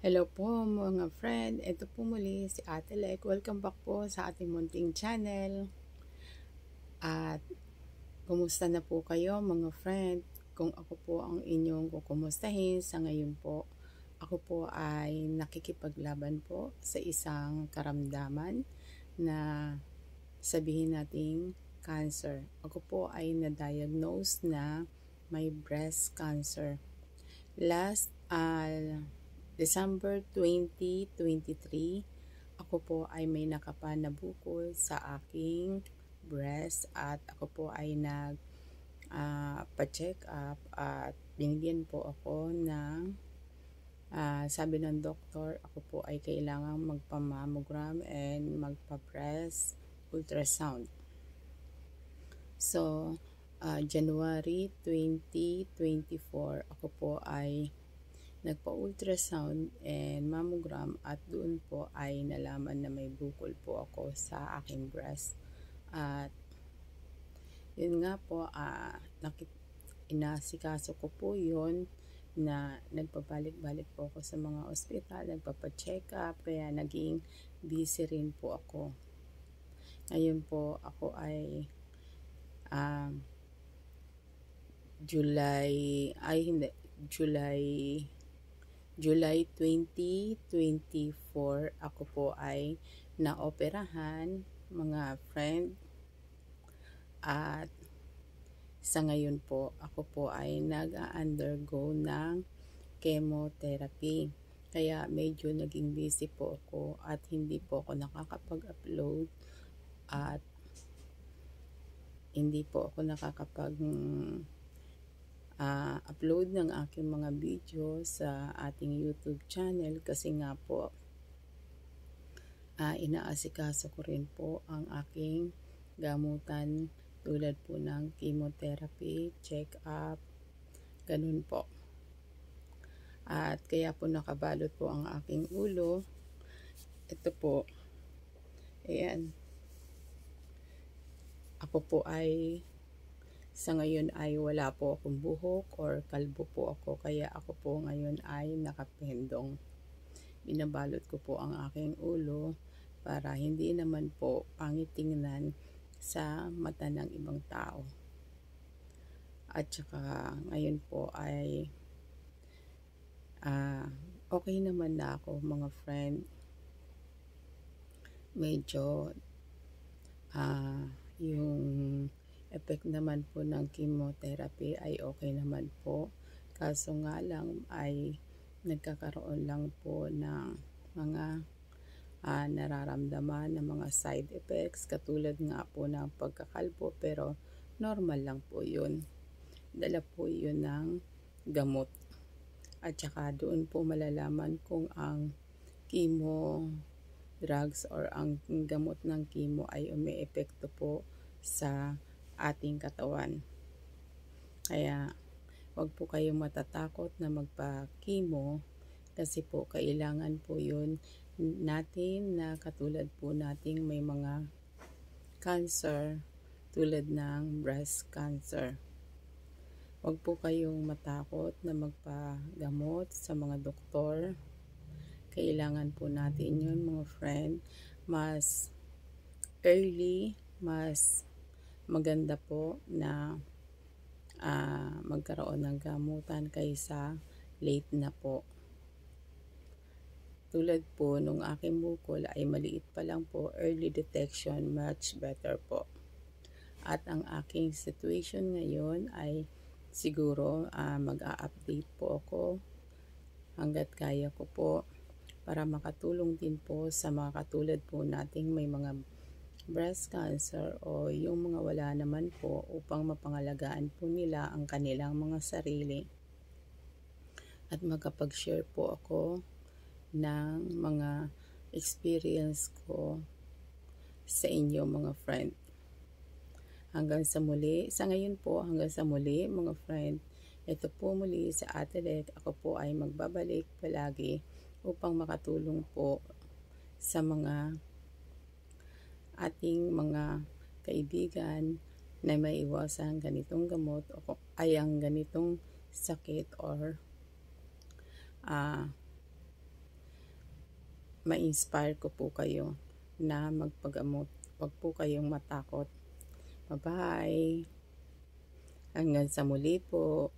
Hello po mga friend, ito po muli si Ate Lek. Welcome back po sa ating munting channel. At kumusta na po kayo mga friend? Kung ako po ang inyong kukumustahin sa ngayon po, ako po ay nakikipaglaban po sa isang karamdaman na sabihin nating cancer. Ako po ay na-diagnose na may breast cancer. Last December 2023, ako po ay may nakapa na bukol sa aking breast at ako po ay pa-check up at binigyan po ako ng sabi ng doktor, ako po ay kailangang magpa-mammogram and magpa-breast ultrasound. So, January 2024, ako po ay nagpa-ultrasound and mammogram at doon po ay nalaman na may bukol po ako sa aking breast. At yun nga po, inasikaso ko po yun na nagpabalik-balik po ako sa mga ospital, nagpapa-check up, kaya naging busy rin po ako. Ngayon po ako ay July 2024, ako po ay naoperahan mga friend. At sa ngayon po, ako po ay nag-undergo ng chemotherapy. Kaya medyo naging busy po ako at hindi po ako nakakapag-upload at hindi po ako upload ng aking mga video sa ating YouTube channel kasi nga po inaasikaso ko rin po ang aking gamutan tulad po ng chemotherapy, check-up, ganun po. At kaya po nakabalot po ang aking ulo. Ito po, ayan. Ako po ay sa ngayon ay wala po akong buhok or kalbo po ako, kaya ako po ngayon ay nakapendong. Binabalot ko po ang aking ulo para hindi naman po pangit tingnan sa mata ng ibang tao. At saka ngayon po ay okay naman na ako mga friend. Medyo yung effect naman po ng chemotherapy ay okay naman po. Kaso nga lang ay nagkakaroon lang po ng mga nararamdaman ng mga side effects katulad nga po ng pagkakalbo, pero normal lang po yun. Dala po yun ng gamot. At saka doon po malalaman kung ang chemo drugs or ang gamot ng chemo ay umiepekto po sa ating katawan. Kaya wag po kayong matatakot na magpa-chemo kasi po kailangan po yun natin na katulad po nating may mga cancer tulad ng breast cancer. Wag po kayong matakot na magpagamot sa mga doktor. Kailangan po natin yun mga friend. Mas early, mas maganda po na magkaroon ng gamutan kaysa late na po. Tulad po nung aking bukol ay maliit pa lang po, early detection much better po. At ang aking situation ngayon ay siguro mag-a-update po ako hanggat kaya ko po para makatulong din po sa mga katulad po nating may mga breast cancer o yung mga wala naman po, upang mapangalagaan po nila ang kanilang mga sarili. At makapag-share po ako ng mga experience ko sa inyo mga friend. Hanggang sa muli, sa ngayon po, hanggang sa muli mga friend. Ito po muli sa Ate Lek. Ako po ay magbabalik palagi upang makatulong po sa mga ating mga kaibigan na may iwasan ganitong gamot o ay ang ganitong sakit or ma-inspire ko po kayo na magpagamot. Huwag po kayong matakot. Bye-bye! Hanggang sa muli po.